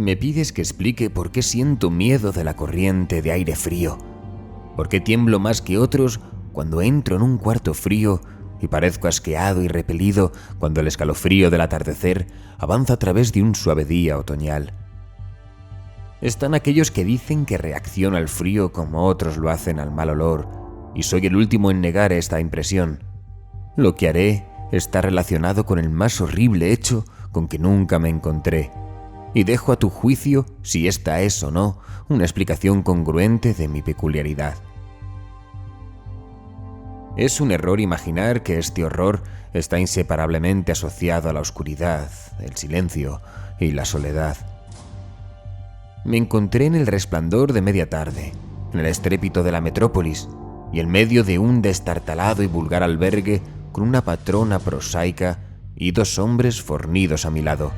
Me pides que explique por qué siento miedo de la corriente de aire frío, por qué tiemblo más que otros cuando entro en un cuarto frío y parezco asqueado y repelido cuando el escalofrío del atardecer avanza a través de un suave día otoñal. Están aquellos que dicen que reacciono al frío como otros lo hacen al mal olor, y soy el último en negar esta impresión. Lo que haré está relacionado con el más horrible hecho con que nunca me encontré, y dejo a tu juicio si esta es o no una explicación congruente de mi peculiaridad. Es un error imaginar que este horror está inseparablemente asociado a la oscuridad, el silencio y la soledad. Me encontré en el resplandor de media tarde, en el estrépito de la metrópolis y en medio de un destartalado y vulgar albergue con una patrona prosaica y dos hombres fornidos a mi lado.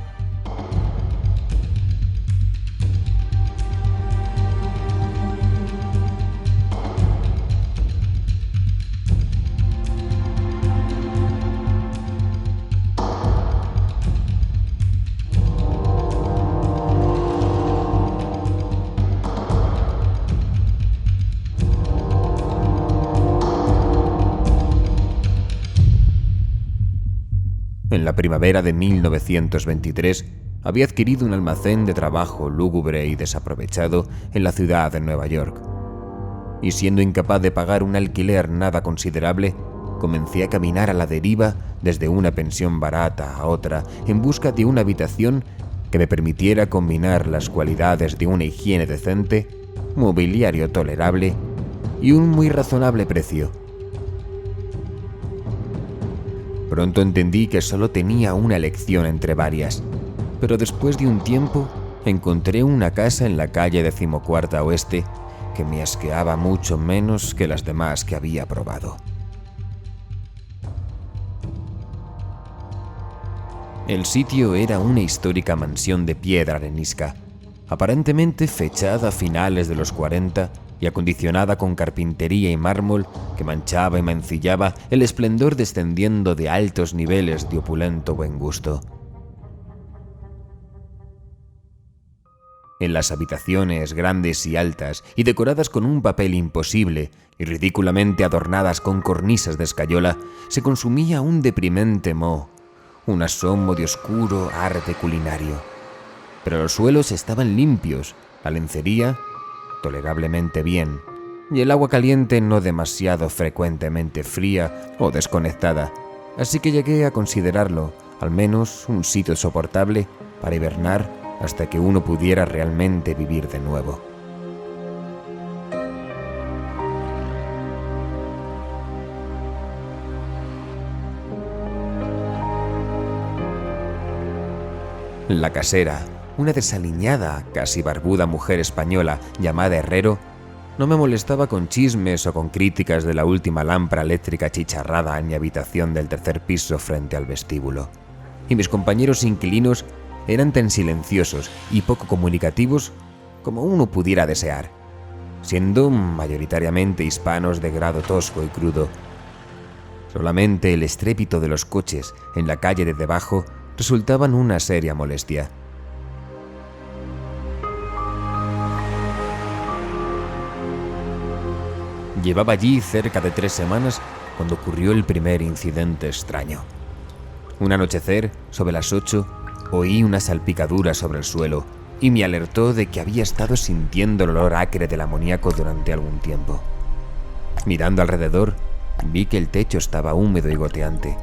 En la primavera de 1923 había adquirido un almacén de trabajo lúgubre y desaprovechado en la ciudad de Nueva York. Y siendo incapaz de pagar un alquiler nada considerable, comencé a caminar a la deriva desde una pensión barata a otra en busca de una habitación que me permitiera combinar las cualidades de una higiene decente, mobiliario tolerable y un muy razonable precio. Pronto entendí que solo tenía una elección entre varias, pero después de un tiempo encontré una casa en la calle 14ª Oeste que me asqueaba mucho menos que las demás que había probado. El sitio era una histórica mansión de piedra arenisca, aparentemente fechada a finales de los 40 y acondicionada con carpintería y mármol que manchaba y mancillaba el esplendor descendiendo de altos niveles de opulento buen gusto. En las habitaciones grandes y altas y decoradas con un papel imposible y ridículamente adornadas con cornisas de escayola, se consumía un deprimente moho, un asomo de oscuro arte culinario. Pero los suelos estaban limpios, la lencería tolerablemente bien, y el agua caliente no demasiado frecuentemente fría o desconectada, así que llegué a considerarlo, al menos, un sitio soportable para hibernar hasta que uno pudiera realmente vivir de nuevo. La casera, una desaliñada, casi barbuda mujer española llamada Herrero, no me molestaba con chismes o con críticas de la última lámpara eléctrica achicharrada en mi habitación del tercer piso frente al vestíbulo. Y mis compañeros inquilinos eran tan silenciosos y poco comunicativos como uno pudiera desear, siendo mayoritariamente hispanos de grado tosco y crudo. Solamente el estrépito de los coches en la calle de debajo resultaban una seria molestia. Llevaba allí cerca de 3 semanas cuando ocurrió el primer incidente extraño. Un anochecer, sobre las 8, oí una salpicadura sobre el suelo y me alertó de que había estado sintiendo el olor acre del amoníaco durante algún tiempo. Mirando alrededor, vi que el techo estaba húmedo y goteante.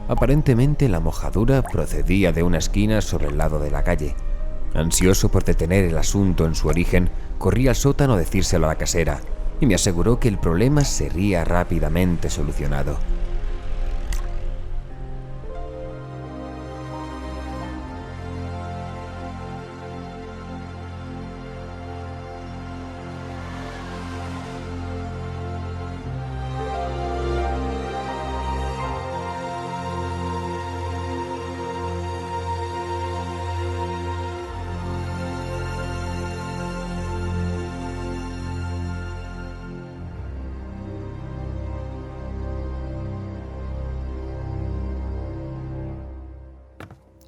Aparentemente la mojadura procedía de una esquina sobre el lado de la calle. Ansioso por detener el asunto en su origen, corrí al sótano a decírselo a la casera, y me aseguró que el problema sería rápidamente solucionado.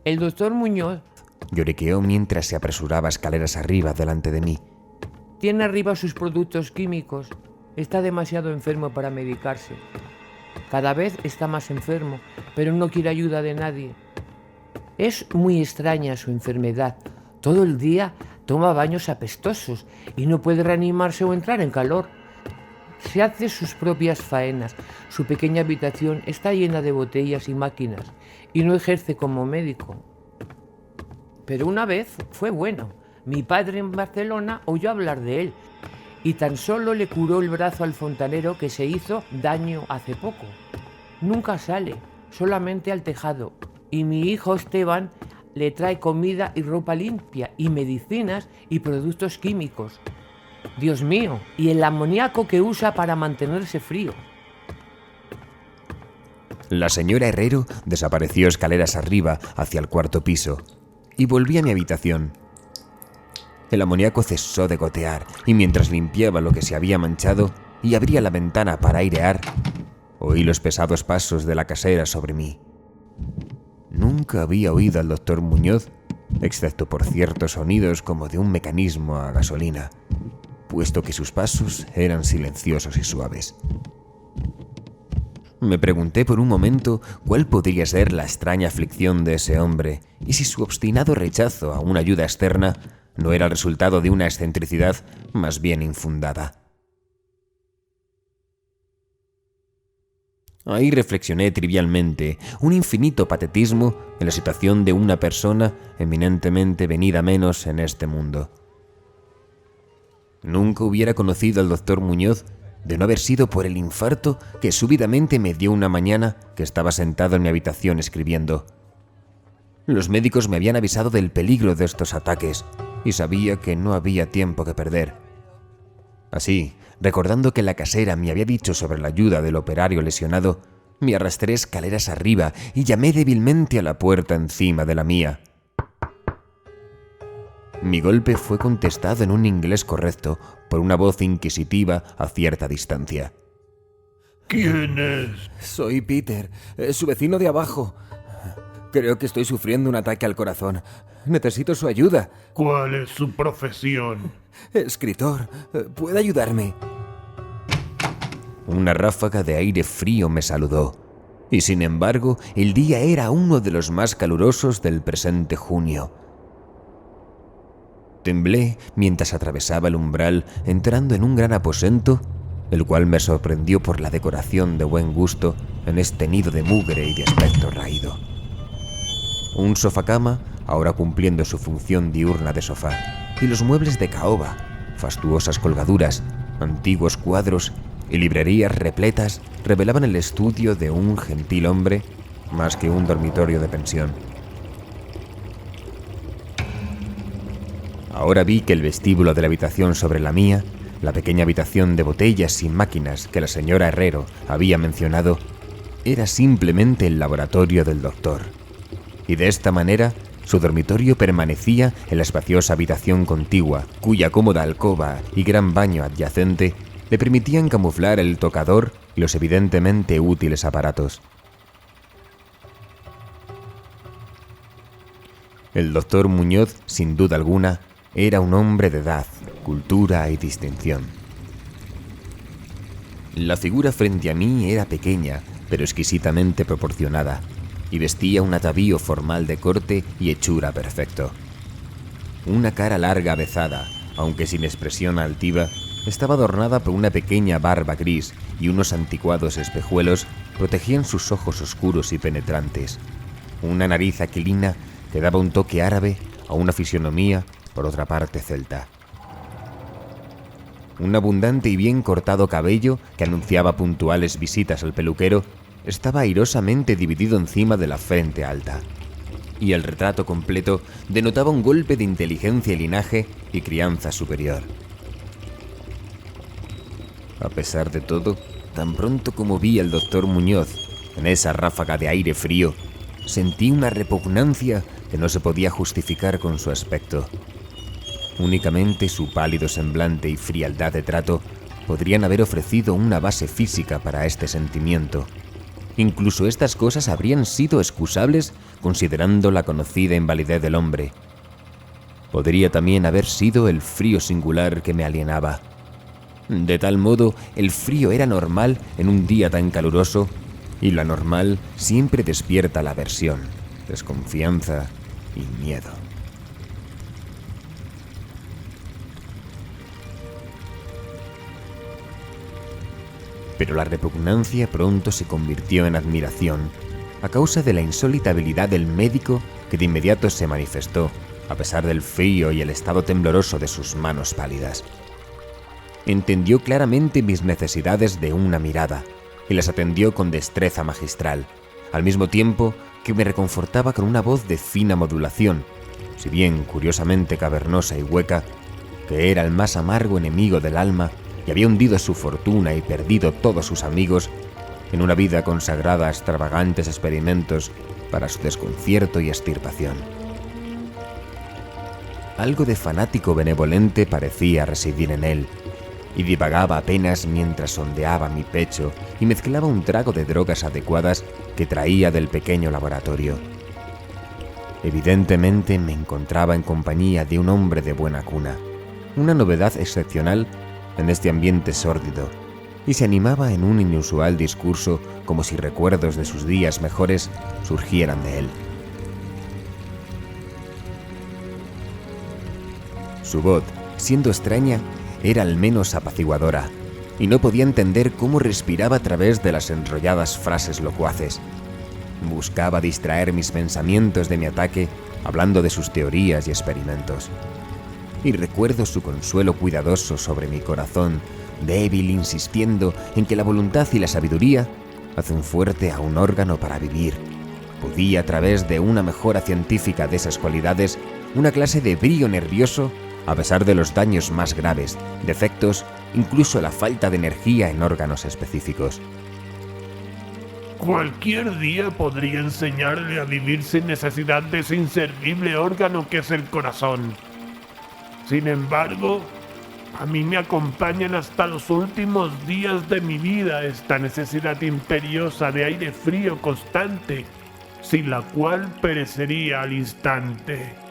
El doctor Muñoz lloriqueó mientras se apresuraba escaleras arriba delante de mí. Tiene arriba sus productos químicos. Está demasiado enfermo para medicarse. Cada vez está más enfermo, pero no quiere ayuda de nadie. Es muy extraña su enfermedad. Todo el día toma baños apestosos y no puede reanimarse o entrar en calor. Se hace sus propias faenas. Su pequeña habitación está llena de botellas y máquinas y no ejerce como médico. Pero una vez fue bueno. Mi padre en Barcelona oyó hablar de él y tan solo le curó el brazo al fontanero que se hizo daño hace poco. Nunca sale, solamente al tejado. Y mi hijo Esteban le trae comida y ropa limpia y medicinas y productos químicos. Dios mío, y el amoníaco que usa para mantenerse frío. La señora Herrero desapareció escaleras arriba hacia el cuarto piso y volví a mi habitación. El amoníaco cesó de gotear y mientras limpiaba lo que se había manchado y abría la ventana para airear, oí los pesados pasos de la casera sobre mí. Nunca había oído al doctor Muñoz, excepto por ciertos sonidos como de un mecanismo a gasolina, puesto que sus pasos eran silenciosos y suaves. Me pregunté por un momento cuál podría ser la extraña aflicción de ese hombre y si su obstinado rechazo a una ayuda externa no era el resultado de una excentricidad más bien infundada. Ahí reflexioné trivialmente un infinito patetismo en la situación de una persona eminentemente venida menos en este mundo. Nunca hubiera conocido al doctor Muñoz de no haber sido por el infarto que súbitamente me dio una mañana que estaba sentado en mi habitación escribiendo. Los médicos me habían avisado del peligro de estos ataques y sabía que no había tiempo que perder. Así, recordando que la casera me había dicho sobre la ayuda del operario lesionado, me arrastré escaleras arriba y llamé débilmente a la puerta encima de la mía. Mi golpe fue contestado en un inglés correcto por una voz inquisitiva a cierta distancia. ¿Quién es? Soy Peter, su vecino de abajo. Creo que estoy sufriendo un ataque al corazón. Necesito su ayuda. ¿Cuál es su profesión? Escritor, ¿puede ayudarme? Una ráfaga de aire frío me saludó, y sin embargo, el día era uno de los más calurosos del presente junio. Temblé mientras atravesaba el umbral entrando en un gran aposento, el cual me sorprendió por la decoración de buen gusto en este nido de mugre y de aspecto raído. Un sofacama, ahora cumpliendo su función diurna de sofá, y los muebles de caoba, fastuosas colgaduras, antiguos cuadros y librerías repletas revelaban el estudio de un gentil hombre más que un dormitorio de pensión. Ahora vi que el vestíbulo de la habitación sobre la mía, la pequeña habitación de botellas y máquinas que la señora Herrero había mencionado, era simplemente el laboratorio del doctor. Y de esta manera, su dormitorio permanecía en la espaciosa habitación contigua, cuya cómoda alcoba y gran baño adyacente le permitían camuflar el tocador y los evidentemente útiles aparatos. El doctor Muñoz, sin duda alguna, era un hombre de edad, cultura y distinción. La figura frente a mí era pequeña, pero exquisitamente proporcionada, y vestía un atavío formal de corte y hechura perfecto. Una cara larga avezada, aunque sin expresión altiva, estaba adornada por una pequeña barba gris y unos anticuados espejuelos protegían sus ojos oscuros y penetrantes. Una nariz aquilina que daba un toque árabe a una fisionomía, por otra parte, celta. Un abundante y bien cortado cabello que anunciaba puntuales visitas al peluquero estaba airosamente dividido encima de la frente alta, y el retrato completo denotaba un golpe de inteligencia y linaje y crianza superior. A pesar de todo, tan pronto como vi al doctor Muñoz en esa ráfaga de aire frío, sentí una repugnancia que no se podía justificar con su aspecto. Únicamente su pálido semblante y frialdad de trato podrían haber ofrecido una base física para este sentimiento. Incluso estas cosas habrían sido excusables considerando la conocida invalidez del hombre, podría también haber sido el frío singular que me alienaba. De tal modo, el frío era normal en un día tan caluroso, y lo anormal siempre despierta la aversión, desconfianza y miedo. Pero la repugnancia pronto se convirtió en admiración a causa de la insólita habilidad del médico que de inmediato se manifestó, a pesar del frío y el estado tembloroso de sus manos pálidas. Entendió claramente mis necesidades de una mirada y las atendió con destreza magistral, al mismo tiempo que me reconfortaba con una voz de fina modulación, si bien curiosamente cavernosa y hueca, que era el más amargo enemigo del alma y había hundido su fortuna y perdido todos sus amigos en una vida consagrada a extravagantes experimentos para su desconcierto y extirpación. Algo de fanático benevolente parecía residir en él, y divagaba apenas mientras sondeaba mi pecho y mezclaba un trago de drogas adecuadas que traía del pequeño laboratorio. Evidentemente me encontraba en compañía de un hombre de buena cuna, una novedad excepcional en este ambiente sórdido, y se animaba en un inusual discurso como si recuerdos de sus días mejores surgieran de él. Su voz, siendo extraña, era al menos apaciguadora, y no podía entender cómo respiraba a través de las enrolladas frases locuaces. Buscaba distraer mis pensamientos de mi ataque hablando de sus teorías y experimentos. Y recuerdo su consuelo cuidadoso sobre mi corazón, débil, insistiendo en que la voluntad y la sabiduría hacen fuerte a un órgano para vivir. Podía, a través de una mejora científica de esas cualidades, una clase de brío nervioso, a pesar de los daños más graves, defectos, incluso la falta de energía en órganos específicos. Cualquier día podría enseñarle a vivir sin necesidad de ese inservible órgano que es el corazón. Sin embargo, a mí me acompañan hasta los últimos días de mi vida esta necesidad imperiosa de aire frío constante, sin la cual perecería al instante.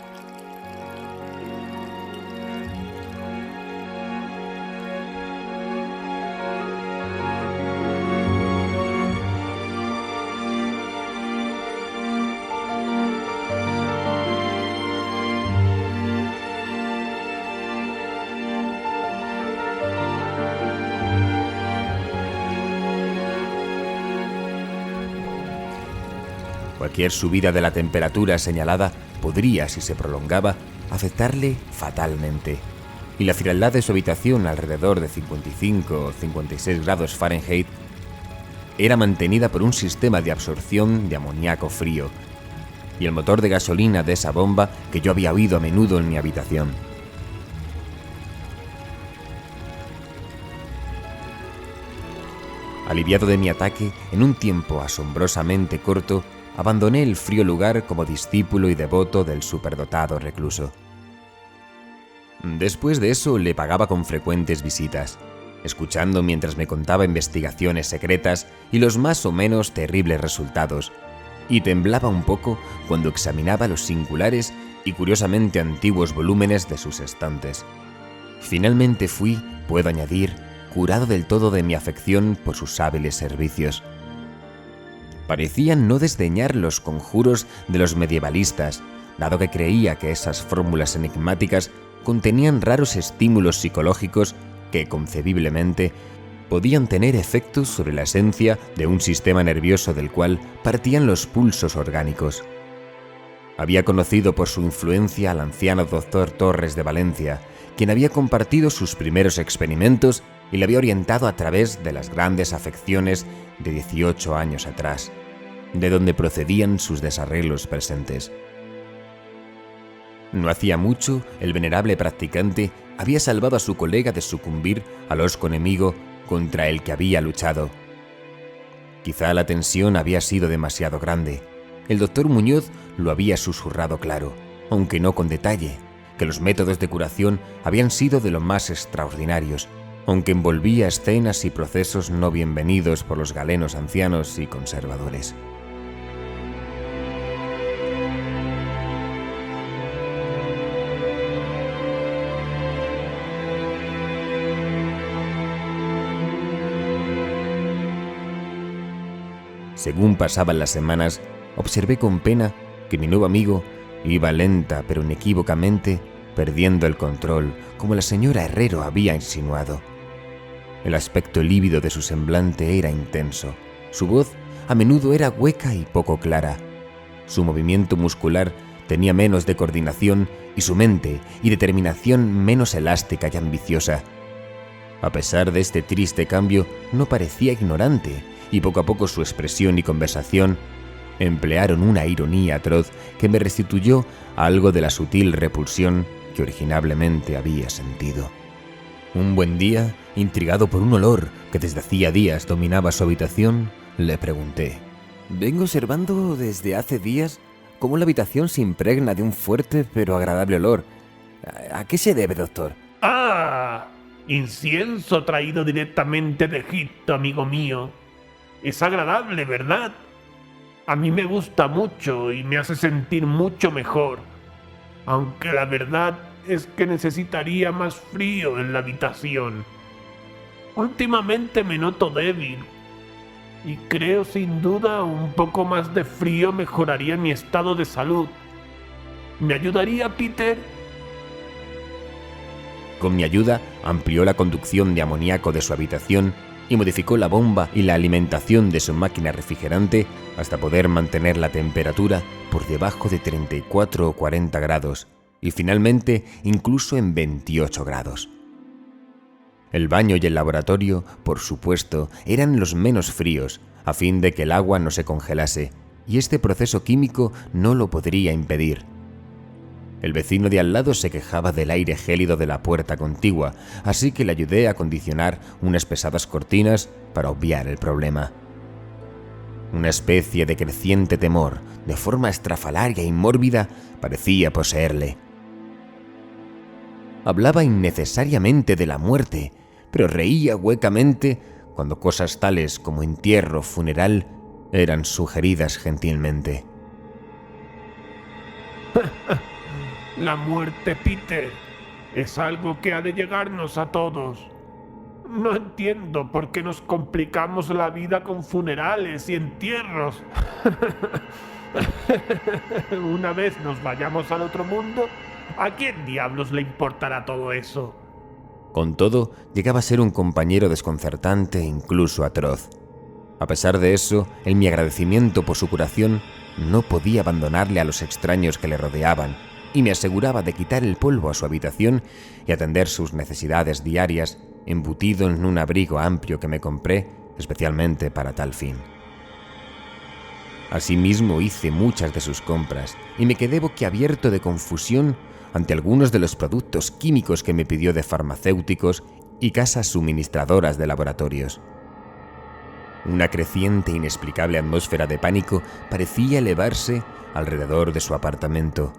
Cualquier subida de la temperatura señalada podría, si se prolongaba, afectarle fatalmente, y la frialdad de su habitación, alrededor de 55 o 56 grados Fahrenheit, era mantenida por un sistema de absorción de amoníaco frío y el motor de gasolina de esa bomba que yo había oído a menudo en mi habitación. Aliviado de mi ataque, en un tiempo asombrosamente corto, abandoné el frío lugar como discípulo y devoto del superdotado recluso. Después de eso le pagaba con frecuentes visitas, escuchando mientras me contaba investigaciones secretas y los más o menos terribles resultados, y temblaba un poco cuando examinaba los singulares y curiosamente antiguos volúmenes de sus estantes. Finalmente fui, puedo añadir, curado del todo de mi afección por sus hábiles servicios. Parecía no desdeñar los conjuros de los medievalistas, dado que creía que esas fórmulas enigmáticas contenían raros estímulos psicológicos que, concebiblemente, podían tener efectos sobre la esencia de un sistema nervioso del cual partían los pulsos orgánicos. Había conocido por su influencia al anciano doctor Torres de Valencia, quien había compartido sus primeros experimentos y le había orientado a través de las grandes afecciones de 18 años atrás, de donde procedían sus desarreglos presentes. No hacía mucho, el venerable practicante había salvado a su colega de sucumbir al hosco enemigo contra el que había luchado. Quizá la tensión había sido demasiado grande. El doctor Muñoz lo había susurrado claro, aunque no con detalle, que los métodos de curación habían sido de lo más extraordinarios, aunque envolvía escenas y procesos no bienvenidos por los galenos ancianos y conservadores. Según pasaban las semanas, observé con pena que mi nuevo amigo iba lenta pero inequívocamente perdiendo el control, como la señora Herrero había insinuado. El aspecto lívido de su semblante era intenso. Su voz a menudo era hueca y poco clara. Su movimiento muscular tenía menos de coordinación y su mente y determinación menos elástica y ambiciosa. A pesar de este triste cambio, no parecía ignorante y poco a poco su expresión y conversación emplearon una ironía atroz que me restituyó algo de la sutil repulsión que originalmente había sentido. Un buen día, intrigado por un olor que desde hacía días dominaba su habitación, le pregunté: Vengo observando desde hace días cómo la habitación se impregna de un fuerte pero agradable olor. ¿A qué se debe, doctor? ¡Ah! Incienso traído directamente de Egipto, amigo mío. Es agradable, ¿verdad? A mí me gusta mucho y me hace sentir mucho mejor. Aunque la verdad es que necesitaría más frío en la habitación. Últimamente me noto débil y creo sin duda un poco más de frío mejoraría mi estado de salud. ¿Me ayudaría, Peter? Con mi ayuda, amplió la conducción de amoníaco de su habitación y modificó la bomba y la alimentación de su máquina refrigerante hasta poder mantener la temperatura por debajo de 34 o 40 grados y finalmente incluso en 28 grados. El baño y el laboratorio, por supuesto, eran los menos fríos, a fin de que el agua no se congelase, y este proceso químico no lo podría impedir. El vecino de al lado se quejaba del aire gélido de la puerta contigua, así que le ayudé a acondicionar unas pesadas cortinas para obviar el problema. Una especie de creciente temor, de forma estrafalaria y mórbida, parecía poseerle. Hablaba innecesariamente de la muerte, pero reía huecamente cuando cosas tales como entierro o funeral eran sugeridas gentilmente. La muerte, Peter, es algo que ha de llegarnos a todos. No entiendo por qué nos complicamos la vida con funerales y entierros. Una vez nos vayamos al otro mundo, ¿a quién diablos le importará todo eso? Con todo, llegaba a ser un compañero desconcertante e incluso atroz. A pesar de eso, en mi agradecimiento por su curación, no podía abandonarle a los extraños que le rodeaban, y me aseguraba de quitar el polvo a su habitación y atender sus necesidades diarias, embutido en un abrigo amplio que me compré especialmente para tal fin. Asimismo hice muchas de sus compras y me quedé boquiabierto de confusión ante algunos de los productos químicos que me pidió de farmacéuticos y casas suministradoras de laboratorios. Una creciente e inexplicable atmósfera de pánico parecía elevarse alrededor de su apartamento.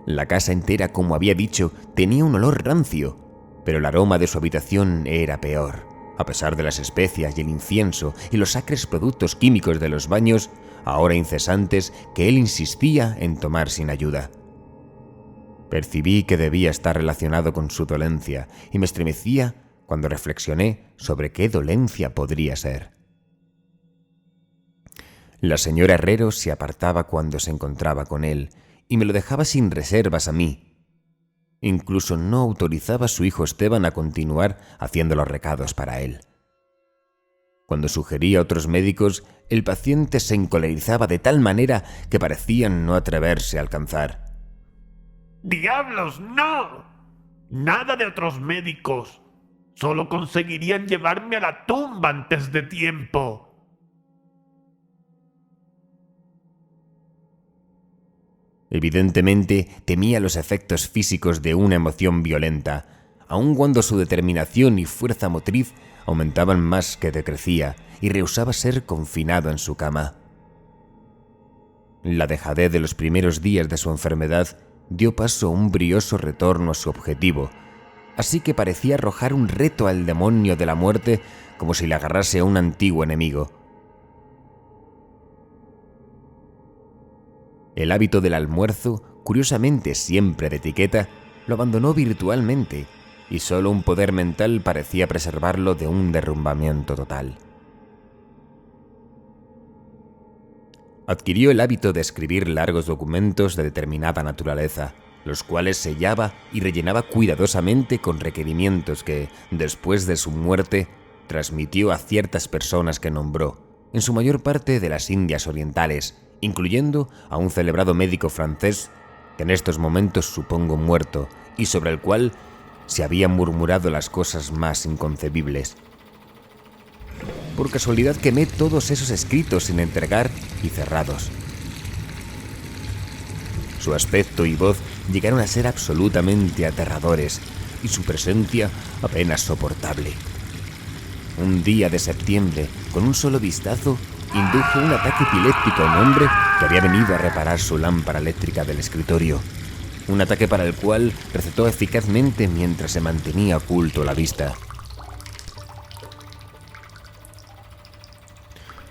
La casa entera, como había dicho, tenía un olor rancio, pero el aroma de su habitación era peor. A pesar de las especias y el incienso y los acres productos químicos de los baños, ahora incesantes, que él insistía en tomar sin ayuda. Percibí que debía estar relacionado con su dolencia y me estremecía cuando reflexioné sobre qué dolencia podría ser. La señora Herrero se apartaba cuando se encontraba con él y me lo dejaba sin reservas a mí. Incluso no autorizaba a su hijo Esteban a continuar haciendo los recados para él. Cuando sugería a otros médicos, el paciente se encolerizaba de tal manera que parecían no atreverse a alcanzar. ¡Diablos, no! Nada de otros médicos. Solo conseguirían llevarme a la tumba antes de tiempo. Evidentemente temía los efectos físicos de una emoción violenta, aun cuando su determinación y fuerza motriz aumentaban más que decrecía y rehusaba ser confinado en su cama. La dejadez de los primeros días de su enfermedad dio paso a un brioso retorno a su objetivo, así que parecía arrojar un reto al demonio de la muerte como si le agarrase a un antiguo enemigo. El hábito del almuerzo, curiosamente siempre de etiqueta, lo abandonó virtualmente y solo un poder mental parecía preservarlo de un derrumbamiento total. Adquirió el hábito de escribir largos documentos de determinada naturaleza, los cuales sellaba y rellenaba cuidadosamente con requerimientos que, después de su muerte, transmitió a ciertas personas que nombró, en su mayor parte de las Indias Orientales, incluyendo a un celebrado médico francés, que en estos momentos supongo muerto, y sobre el cual se habían murmurado las cosas más inconcebibles. Por casualidad quemé todos esos escritos sin entregar y cerrados. Su aspecto y voz llegaron a ser absolutamente aterradores y su presencia apenas soportable. Un día de septiembre, con un solo vistazo, indujo un ataque epiléptico a un hombre que había venido a reparar su lámpara eléctrica del escritorio. Un ataque para el cual recetó eficazmente mientras se mantenía oculto a la vista.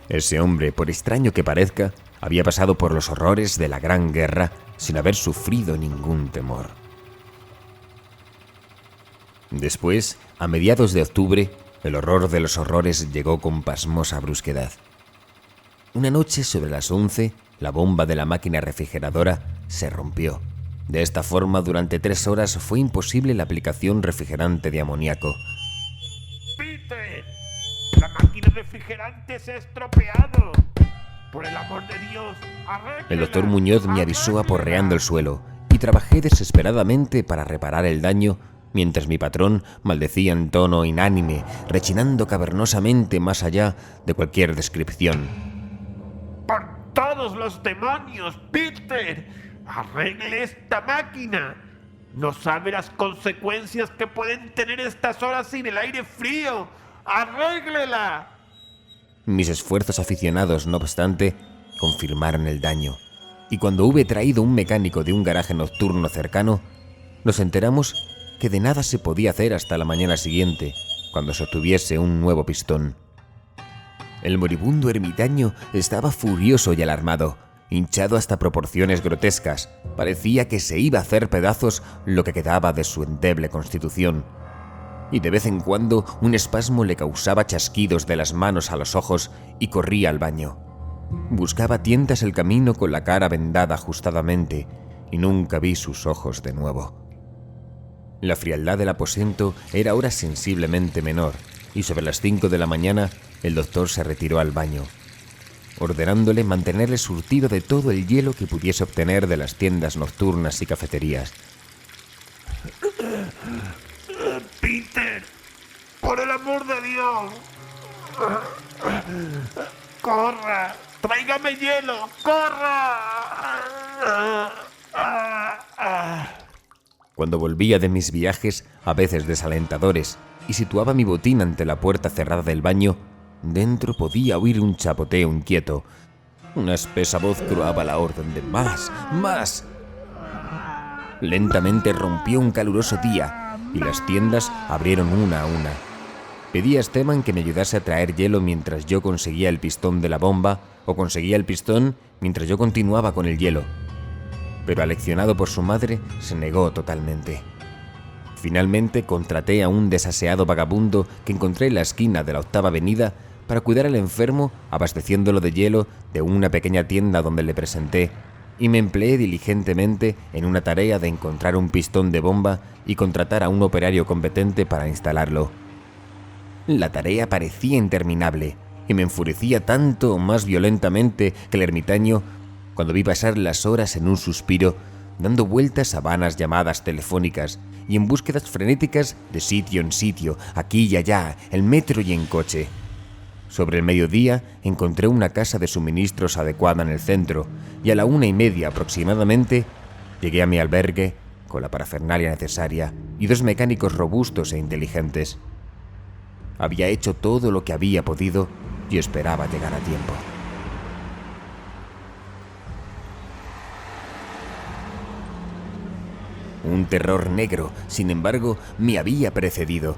Ese hombre, por extraño que parezca, había pasado por los horrores de la Gran Guerra sin haber sufrido ningún temor. Después, a mediados de octubre, el horror de los horrores llegó con pasmosa brusquedad. Una noche sobre las 11, la bomba de la máquina refrigeradora se rompió. De esta forma, durante 3 horas fue imposible la aplicación refrigerante de amoníaco. ¡Peter! ¡La máquina refrigerante se ha estropeado! ¡Por el amor de Dios, arréglala! El doctor Muñoz me avisó aporreando el suelo y trabajé desesperadamente para reparar el daño, mientras mi patrón maldecía en tono inánime, rechinando cavernosamente más allá de cualquier descripción. ¡Por todos los demonios, Peter! ¡Arregle esta máquina! No sabe las consecuencias que pueden tener estas horas sin el aire frío. ¡Arréglela! Mis esfuerzos aficionados, no obstante, confirmaron el daño, y cuando hube traído un mecánico de un garaje nocturno cercano, nos enteramos que de nada se podía hacer hasta la mañana siguiente, cuando se obtuviese un nuevo pistón. El moribundo ermitaño estaba furioso y alarmado, hinchado hasta proporciones grotescas. Parecía que se iba a hacer pedazos lo que quedaba de su endeble constitución, y de vez en cuando un espasmo le causaba chasquidos de las manos a los ojos y corría al baño. Buscaba a tientas el camino con la cara vendada ajustadamente, y nunca vi sus ojos de nuevo. La frialdad del aposento era ahora sensiblemente menor, y sobre las 5 de la mañana el doctor se retiró al baño, ordenándole mantenerle surtido de todo el hielo que pudiese obtener de las tiendas nocturnas y cafeterías. ¡Peter! ¡Por el amor de Dios! ¡Corra! ¡Tráigame hielo! ¡Corra! Cuando volvía de mis viajes, a veces desalentadores, y situaba mi botín ante la puerta cerrada del baño, dentro podía oír un chapoteo inquieto. Una espesa voz croaba la orden de ¡más! ¡Más! Lentamente rompió un caluroso día, y las tiendas abrieron una a una. Pedí a Esteban que me ayudase a traer hielo mientras yo conseguía el pistón de la bomba, o conseguía el pistón mientras yo continuaba con el hielo. Pero aleccionado por su madre, se negó totalmente. Finalmente contraté a un desaseado vagabundo que encontré en la esquina de la 8ª Avenida para cuidar al enfermo, abasteciéndolo de hielo de una pequeña tienda donde le presenté, y me empleé diligentemente en una tarea de encontrar un pistón de bomba y contratar a un operario competente para instalarlo. La tarea parecía interminable, y me enfurecía tanto o más violentamente que el ermitaño, cuando vi pasar las horas en un suspiro, dando vueltas a vanas llamadas telefónicas y en búsquedas frenéticas de sitio en sitio, aquí y allá, en metro y en coche. Sobre el mediodía encontré una casa de suministros adecuada en el centro, y a la 1:30 aproximadamente llegué a mi albergue con la parafernalia necesaria y 2 mecánicos robustos e inteligentes. Había hecho todo lo que había podido y esperaba llegar a tiempo. Un terror negro, sin embargo, me había precedido.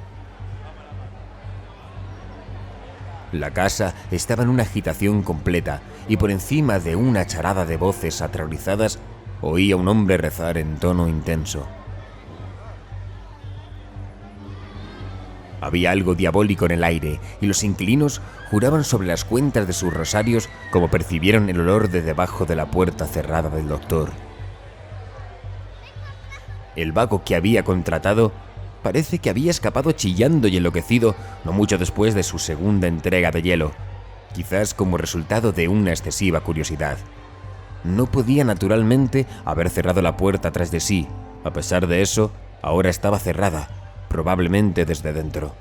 La casa estaba en una agitación completa y por encima de una charada de voces aterrorizadas oí a un hombre rezar en tono intenso. Había algo diabólico en el aire, y los inquilinos juraban sobre las cuentas de sus rosarios como percibieron el olor de debajo de la puerta cerrada del doctor. El vago que había contratado parece que había escapado chillando y enloquecido no mucho después de su segunda entrega de hielo, quizás como resultado de una excesiva curiosidad. No podía naturalmente haber cerrado la puerta tras de sí. A pesar de eso, ahora estaba cerrada, probablemente desde dentro.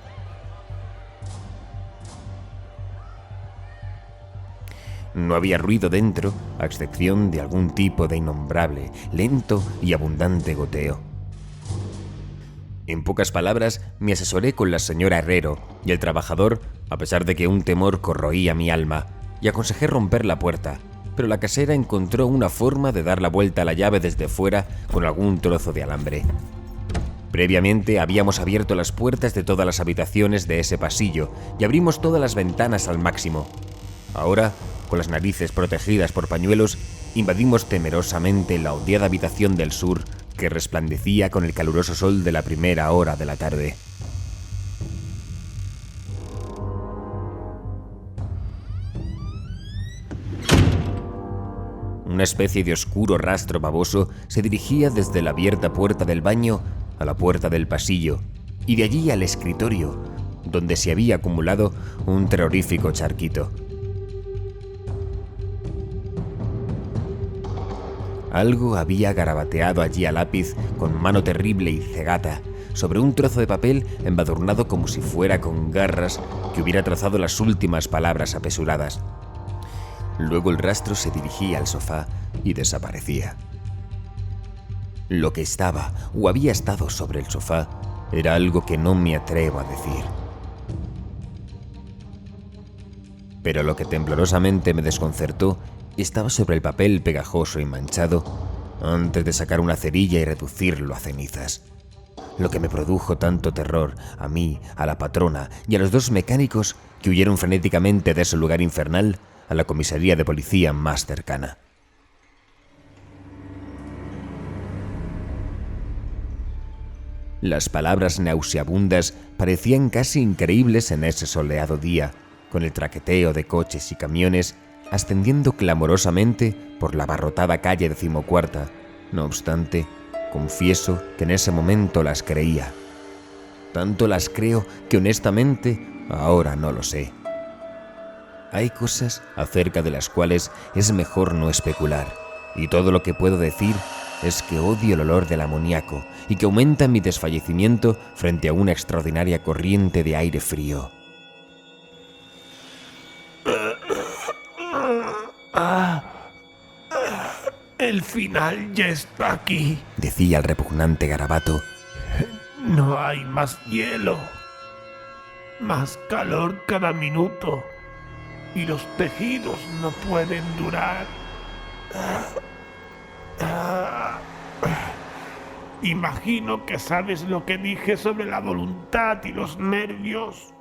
No había ruido dentro, a excepción de algún tipo de innombrable, lento y abundante goteo. En pocas palabras, me asesoré con la señora Herrero y el trabajador, a pesar de que un temor corroía mi alma, y aconsejé romper la puerta, pero la casera encontró una forma de dar la vuelta a la llave desde fuera con algún trozo de alambre. Previamente habíamos abierto las puertas de todas las habitaciones de ese pasillo y abrimos todas las ventanas al máximo. Ahora, con las narices protegidas por pañuelos, invadimos temerosamente la odiada habitación del sur que resplandecía con el caluroso sol de la primera hora de la tarde. Una especie de oscuro rastro baboso se dirigía desde la abierta puerta del baño a la puerta del pasillo y de allí al escritorio, donde se había acumulado un terrorífico charquito. Algo había garabateado allí a lápiz con mano terrible y cegata sobre un trozo de papel embadurnado como si fuera con garras que hubiera trazado las últimas palabras apresuradas. Luego el rastro se dirigía al sofá y desaparecía. Lo que estaba o había estado sobre el sofá era algo que no me atrevo a decir. Pero lo que temblorosamente me desconcertó estaba sobre el papel pegajoso y manchado antes de sacar una cerilla y reducirlo a cenizas. Lo que me produjo tanto terror a mí, a la patrona y a los dos mecánicos que huyeron frenéticamente de ese lugar infernal a la comisaría de policía más cercana. Las palabras nauseabundas parecían casi increíbles en ese soleado día, con el traqueteo de coches y camiones ascendiendo clamorosamente por la abarrotada calle 14ª. No obstante, confieso que en ese momento las creía. Tanto las creo que honestamente ahora no lo sé. Hay cosas acerca de las cuales es mejor no especular, y todo lo que puedo decir es que odio el olor del amoníaco y que aumenta mi desfallecimiento frente a una extraordinaria corriente de aire frío. El final ya está aquí. Decía el repugnante garabato. No hay más hielo. Más calor cada minuto. Y los tejidos no pueden durar. Imagino que sabes lo que dije sobre la voluntad y los nervios.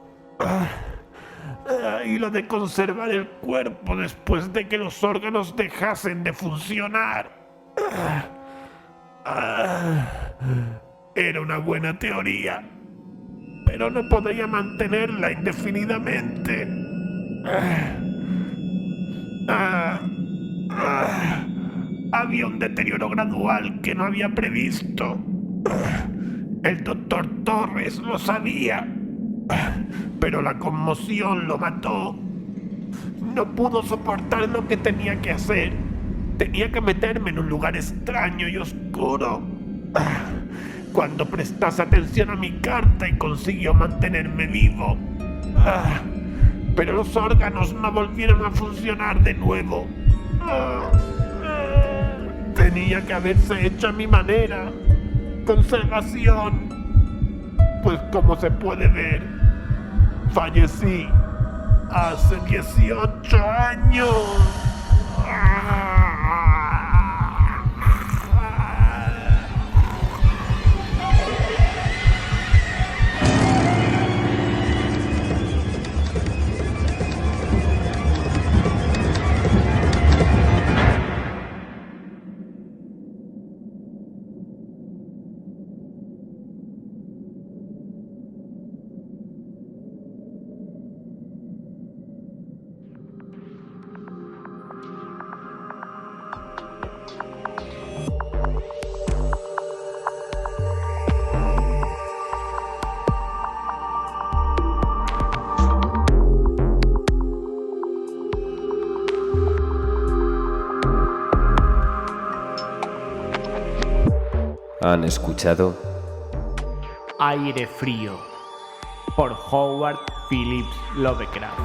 Y lo de conservar el cuerpo después de que los órganos dejasen de funcionar. Era una buena teoría, pero no podría mantenerla indefinidamente. Había un deterioro gradual que no había previsto. El doctor Torres lo sabía, pero la conmoción lo mató. No pudo soportar lo que tenía que hacer. Tenía que meterme en un lugar extraño y oscuro. Cuando prestase atención a mi carta y consiguió mantenerme vivo. Pero los órganos no volvieron a funcionar de nuevo. Tenía que haberse hecho a mi manera. Conservación. Pues como se puede ver, fallecí hace 18 años. Han escuchado Aire frío, por Howard Phillips Lovecraft.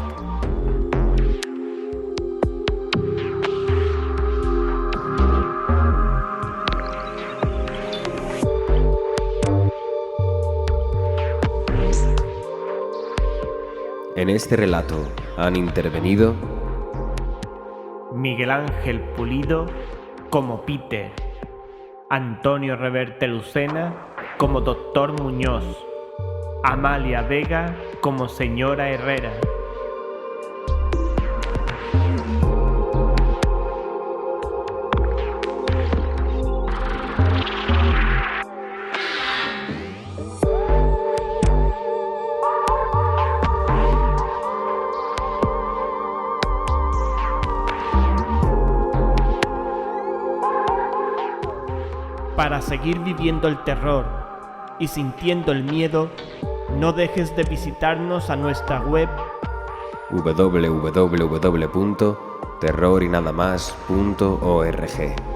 En este relato han intervenido Miguel Ángel Pulido como Peter, Antonio Reverte Lucena como Doctor Muñoz, Amalia Vega como Señora Herrera. Para seguir viviendo el terror y sintiendo el miedo, no dejes de visitarnos a nuestra web www.terrorinadamas.org.